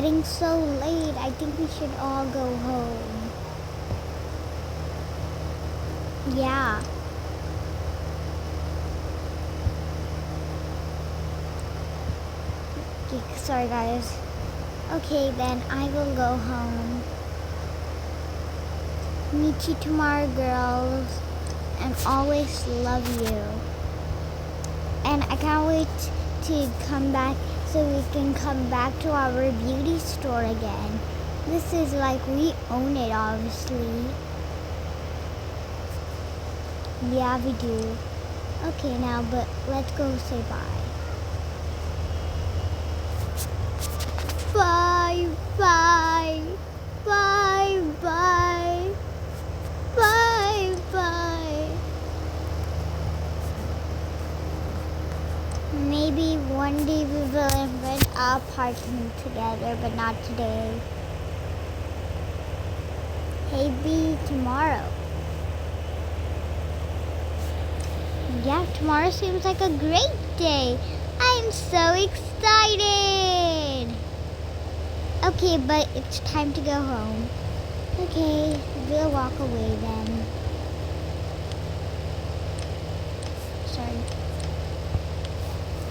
Getting so late. I think we should all go home. Yeah. Okay, sorry guys. Okay, then I will go home. Meet you tomorrow, girls. And always love you. And I can't wait to come back so we can come back to our beauty store again. This is like we own it, obviously. Yeah, we do. Okay, now, but let's go say bye. Bye, bye, bye, bye, bye, bye. Maybe one day we will invent our apartment together, but not today. Maybe tomorrow. Yeah, tomorrow seems like a great day. I'm so excited. Okay, but it's time to go home. Okay, we'll walk away then. Sorry.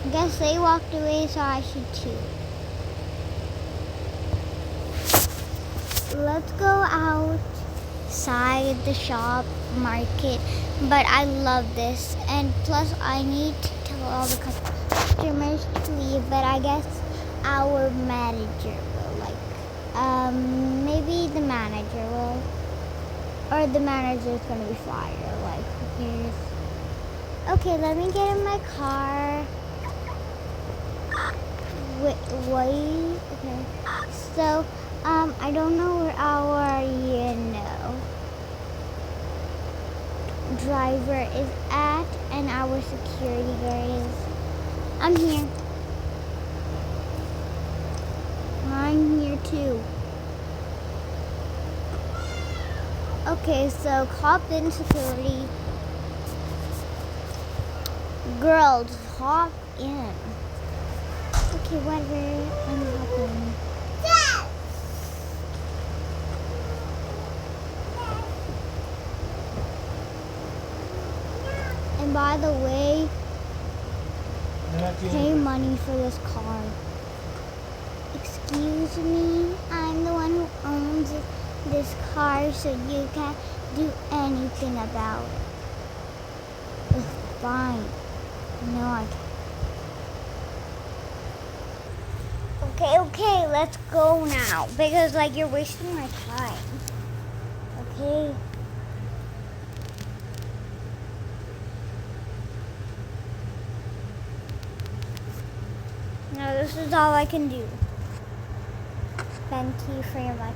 I guess they walked away, so I should too. Let's go outside the shop market. But I love this. And plus, I need to tell all the customers to leave. But I guess our manager will, maybe the manager will. Or the manager is going to be fired. Like, who cares? Okay, let me get in my car. Wait. Okay. So, I don't know where our, driver is at and our security guard is. I'm here. I'm here too. Okay, so hop in security. Girls, hop in. Okay, whatever. I'm hopping. And by the way, pay money for this car. Excuse me, I'm the one who owns this car, so you can't do anything about it. Ugh, fine. No, I can't. Okay, let's go now. Because, you're wasting my time. Okay? No, this is all I can do. Thank you very much.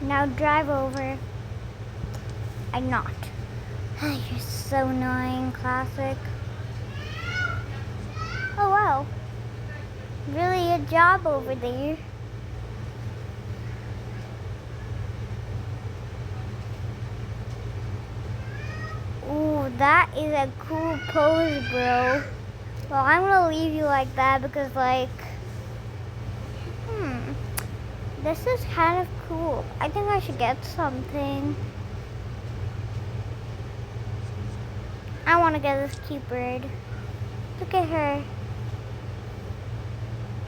Now drive over. I'm not. You're so annoying, classic. Oh wow. Really good job over there. Ooh, that is a cool pose, bro. Well, I'm gonna leave you like that because, this is kind of cool. I think I should get something. I want to get this cute bird. Look at her.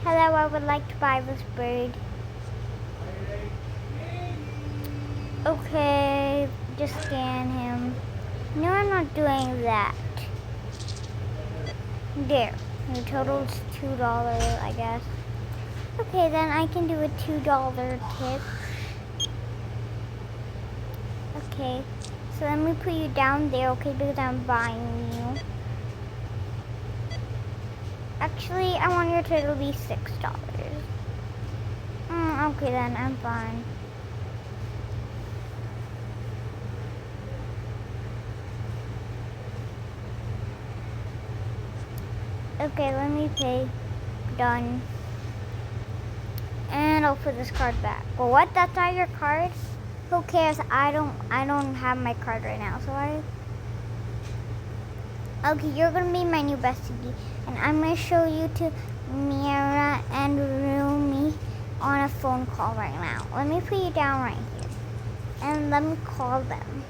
Hello, I would like to buy this bird. Okay, just scan him. No, I'm not doing that. There. The total's $2, I guess. Okay, then I can do a $2 tip. Okay, so let me put you down there, okay, because I'm buying you. Actually, I want your total to be $6. Okay, then I'm fine. Okay, let me pay. Done. And I'll put this card back. Well, what? That's not your card? Who cares? I don't have my card right now, so Okay, you're gonna be my new bestie, and I'm gonna show you to Mira and Rumi on a phone call right now. Let me put you down right here, and let me call them.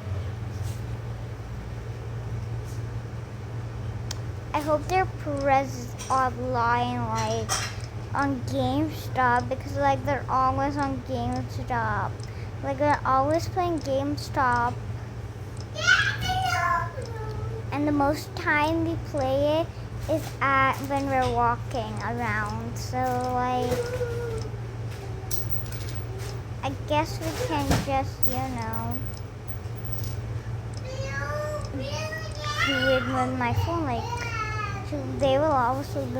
I hope their prices online, like on GameStop, because like they're always on GameStop. Like they're always playing GameStop. And the most time we play it is at when we're walking around. So like I guess we can just, do it with my phone, like so they will also be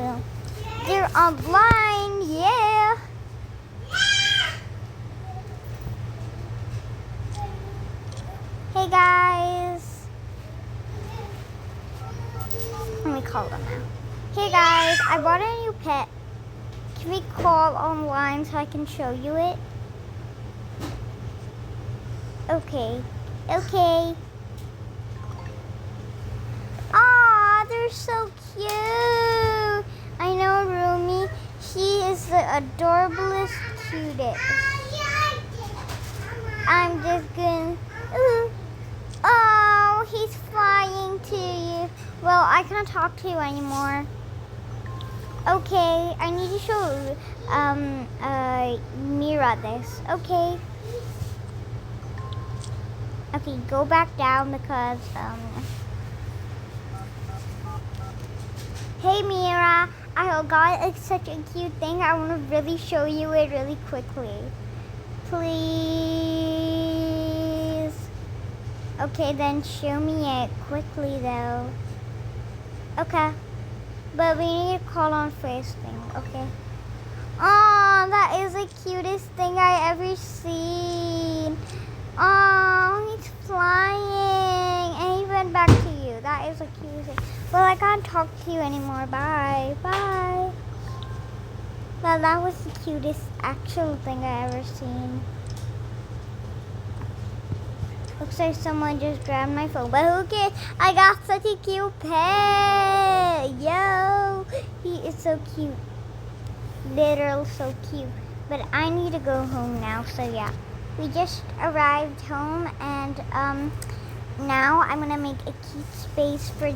they're online, yeah. Hey guys. Let me call them now. Hey guys, I bought a new pet. Can we call online so I can show you it? Okay. Okay. Aw, they're so cute. I know Rumi. She is the adorablest, cutest. I'm just gonna... Ooh. Oh, he's flying to you. Well, I can't talk to you anymore. Okay, I need to show Mira this. Okay. Okay, go back down because Hey Mira, I got like such a cute thing. I want to really show you it really quickly. Please. Okay, then show me it quickly though. Okay. But we need to call on first thing, okay? Oh, that is the cutest thing I ever seen. Oh, he's flying. And he went back to you. That is the cutest thing. Well, I can't talk to you anymore. Bye. Bye. Well, that was the cutest actual thing I ever seen. Looks like someone just grabbed my phone. But who cares? I got such a cute pet. Yo. He is so cute. Literal so cute. But I need to go home now. So yeah. We just arrived home. And now I'm going to make a keep space for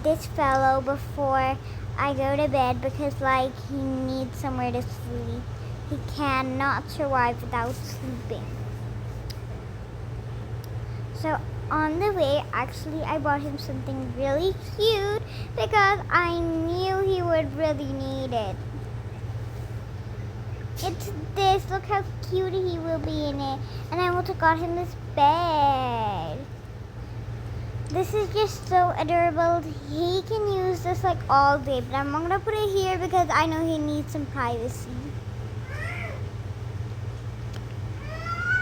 this fellow before I go to bed. Because like he needs somewhere to sleep. He cannot survive without sleeping. So on the way, actually, I bought him something really cute because I knew he would really need it. It's this. Look how cute he will be in it. And I also got him this bed. This is just so adorable. He can use this like all day, but I'm not going to put it here because I know he needs some privacy.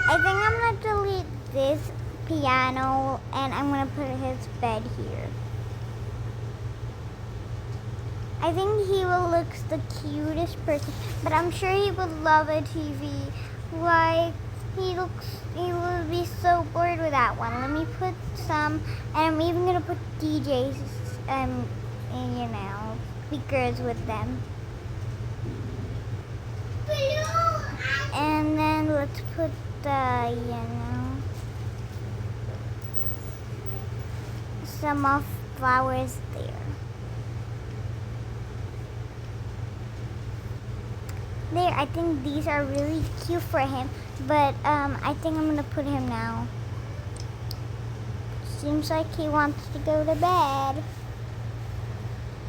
I think I'm going to delete this piano and I'm gonna put his bed here. I think he will look the cutest person, but I'm sure he would love a TV. Like he will be so bored with that one. Let me put some, and I'm even gonna put DJs and speakers with them. And then let's put some of flowers there. There, I think these are really cute for him, but I think I'm gonna put him now. Seems like he wants to go to bed.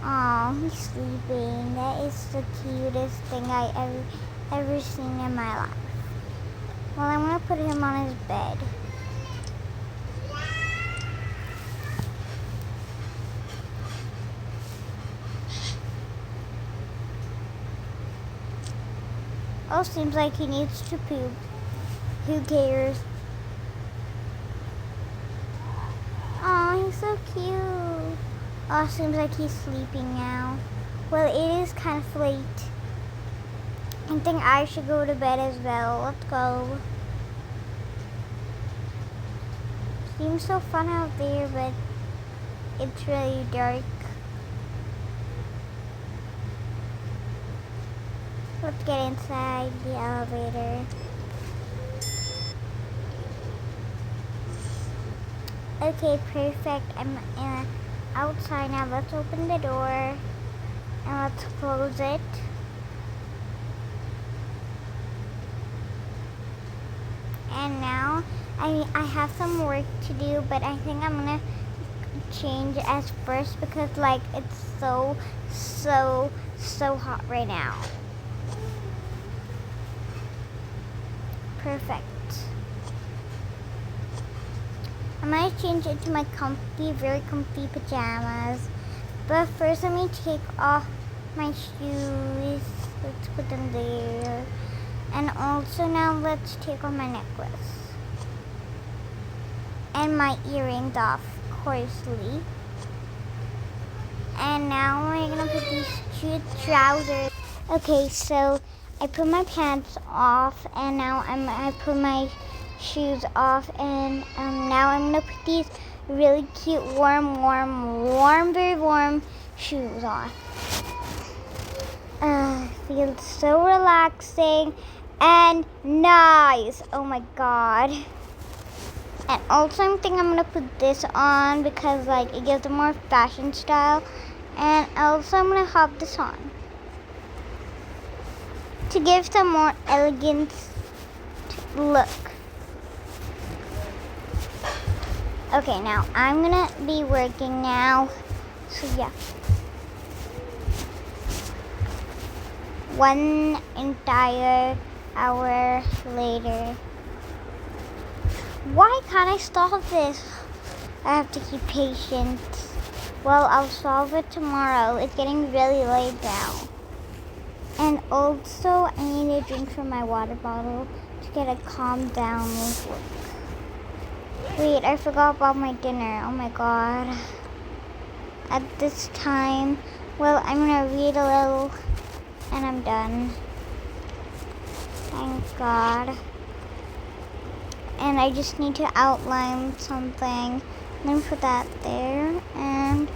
Oh, he's sleeping. That is the cutest thing I ever seen in my life. Well, I'm gonna put him on his bed. Oh, seems like he needs to poop. Who cares? Oh, he's so cute. Oh, seems like he's sleeping now. Well, it is kind of late. I think I should go to bed as well. Let's go. Seems so fun out there, but it's really dark. Let's get inside the elevator. Okay, perfect. I'm outside now. Let's open the door and let's close it. And now I have some work to do, but I think I'm gonna change as first because like it's so hot right now. Perfect. I'm gonna change it to my comfy, very comfy pajamas. But first let me take off my shoes. Let's put them there. And also now let's take off my necklace. And my earrings off, coarsely. And now we're gonna put these cute trousers. Okay, so I put my pants off and now I put my shoes off, and now I'm gonna put these really cute very warm shoes on. Feels so relaxing and nice. Oh my god. And also I think I'm gonna put this on because like it gives a more fashion style, and also I'm gonna have this on to give some more elegant look. Okay, now I'm gonna be working now, so yeah. 1 entire hour later. Why can't I solve this? I have to keep patient. Well, I'll solve it tomorrow. It's getting really late now. And also, I need a drink from my water bottle to get a calm down look. Wait, I forgot about my dinner. Oh my god. At this time, well, I'm gonna read a little and I'm done. Thank God. And I just need to outline something. Let me put that there and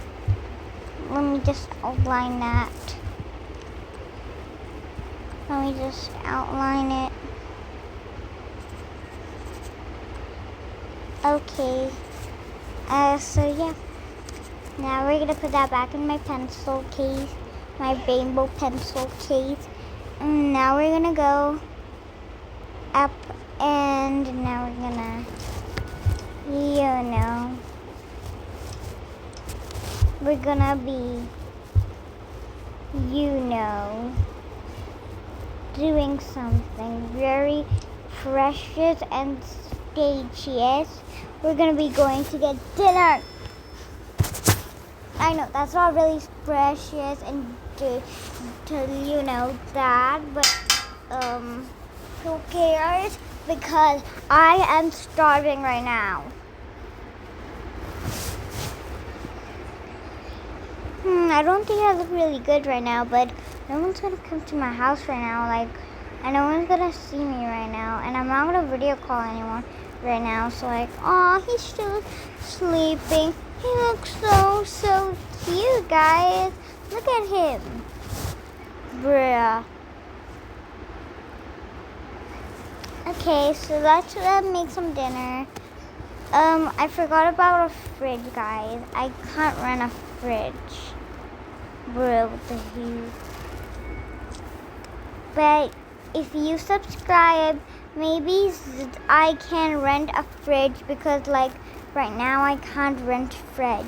let me just outline that. Let me just outline it. Okay, so yeah, now we're gonna put that back in my pencil case, my rainbow pencil case, and now we're gonna go up, and now we're gonna, we're gonna be, doing something very precious and stagious. We're gonna be going to get dinner. I know that's not really precious and to that, but who cares? Because I am starving right now. I don't think I look really good right now, but no one's gonna come to my house right now, and no one's gonna see me right now, and I'm not gonna video call anyone right now, so aw, he's still sleeping. He looks so cute, guys. Look at him. Bruh. Okay, so let's make some dinner. I forgot about a fridge, guys. I can't run a fridge. Bruh, what the heck? But if you subscribe, maybe I can rent a fridge because right now I can't rent a fridge.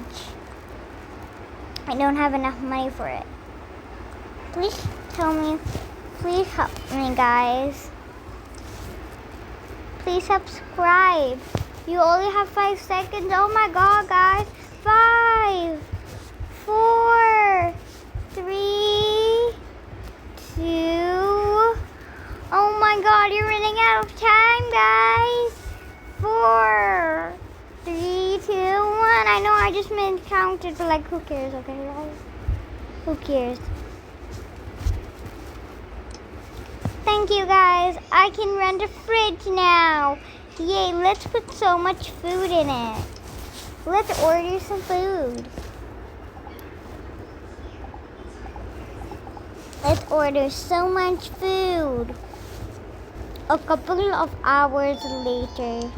I don't have enough money for it. Please help me, guys. Please subscribe. You only have 5 seconds. Oh my god, guys. 5, 4, 3, 2. Oh my god, you're running out of time, guys. 4, 3, 2, 1. I know I just miscounted, but who cares, okay, guys? Who cares? Thank you, guys. I can rent a fridge now. Yay, let's put so much food in it. Let's order some food. Let's order so much food. A couple of hours later.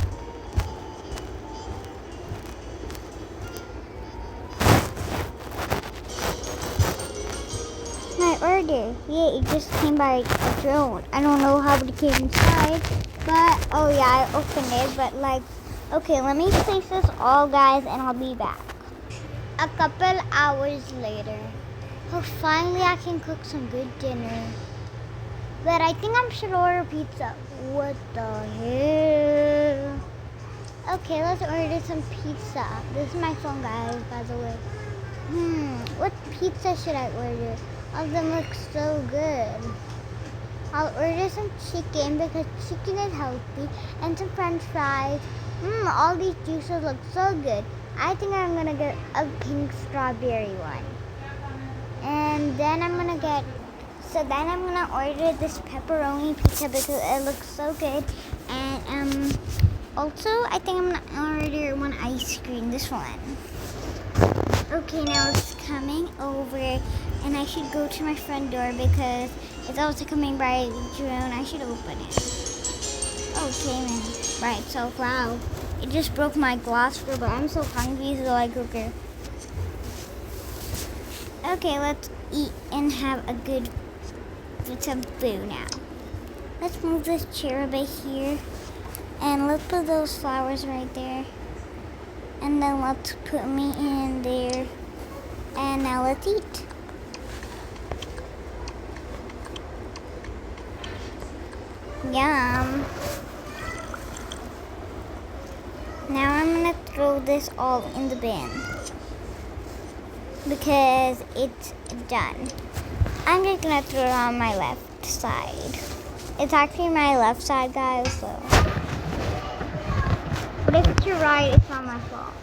My order. Yeah, it just came by a drone. I don't know how it came inside, but oh yeah, I opened it. But like, okay, let me place this all, guys, and I'll be back. A couple hours later. Oh, finally I can cook some good dinner. But I think I should order pizza. What the hell? Okay, let's order some pizza. This is my phone, guys, by the way. What pizza should I order? All of them look so good. I'll order some chicken because chicken is healthy, and some french fries. All these juices look so good. I think I'm gonna get a pink strawberry one. And then I'm gonna order this pepperoni pizza because it looks so good. And also I think I'm gonna order one ice cream, this one. Okay, now it's coming over, and I should go to my front door because it's also coming by drone. I should open it. Okay, man. Right, so wow. It just broke my glass door, but I'm so hungry, so I cook it. Okay, let's eat and have a good some food now. Let's move this chair a bit here, and let's put those flowers right there, and then let's put me in there, and now let's eat. Yum. Now I'm gonna throw this all in the bin because it's done. I'm just gonna throw it on my left side. It's actually my left side, guys, so. But if it's your right, it's not my fault.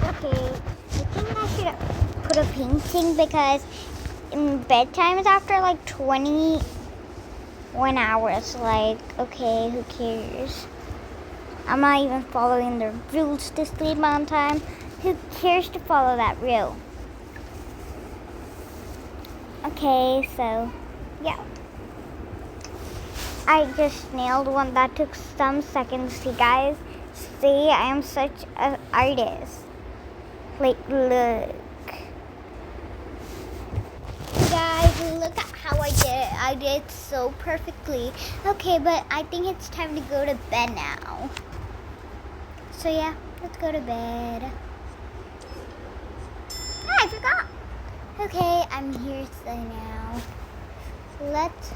Okay, I think I should put a painting because bedtime is after like 21 hours. Like, okay, who cares? I'm not even following the rules to sleep on time. Who cares to follow that rule? Okay, so, yeah. I just nailed one. That took some seconds. See, guys? See, I am such an artist. Like, look. Guys, look at how I did it. I did it so perfectly. Okay, but I think it's time to go to bed now. So yeah, let's go to bed. I forgot. Okay, I'm here so now. Let's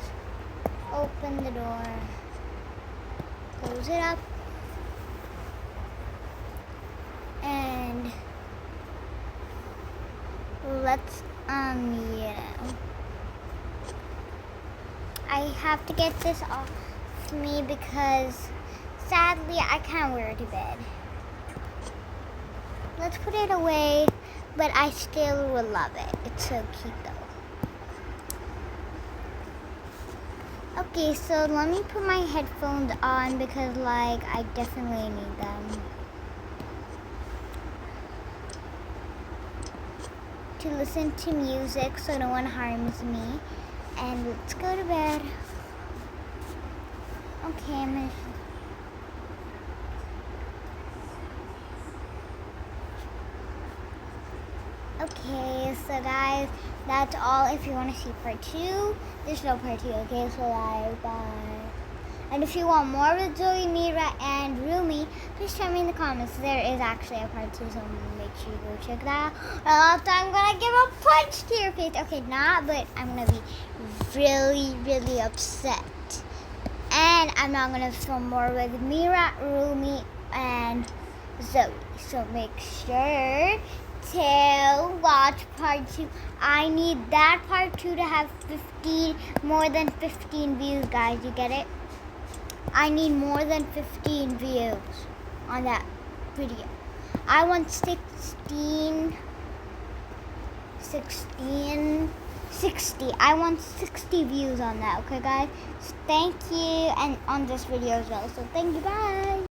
open the door. Close it up. And let's I have to get this off me because sadly I can't wear it to bed. Let's put it away, but I still will love it. It's so cute though. Okay, so let me put my headphones on because like I definitely need them to listen to music so no one harms me. And let's go to bed. Okay, I'm gonna... Okay, so guys, that's all. If you want to see part 2, there's no part 2, okay? So like, bye. And if you want more with Zoe, Mira, and Rumi, please tell me in the comments. There is actually a part 2, so make sure you go check that out. Or else I'm going to give a punch to your face. Okay, not, but I'm going to be really, really upset. And I'm not going to film more with Mira, Rumi, and Zoe. So make sure to watch part 2. I need that part 2 to have more than 15 views, guys. You get it? I need more than 15 views on that video. I want 60. I want 60 views on that, okay, guys? So thank you, and on this video as well. So thank you, bye.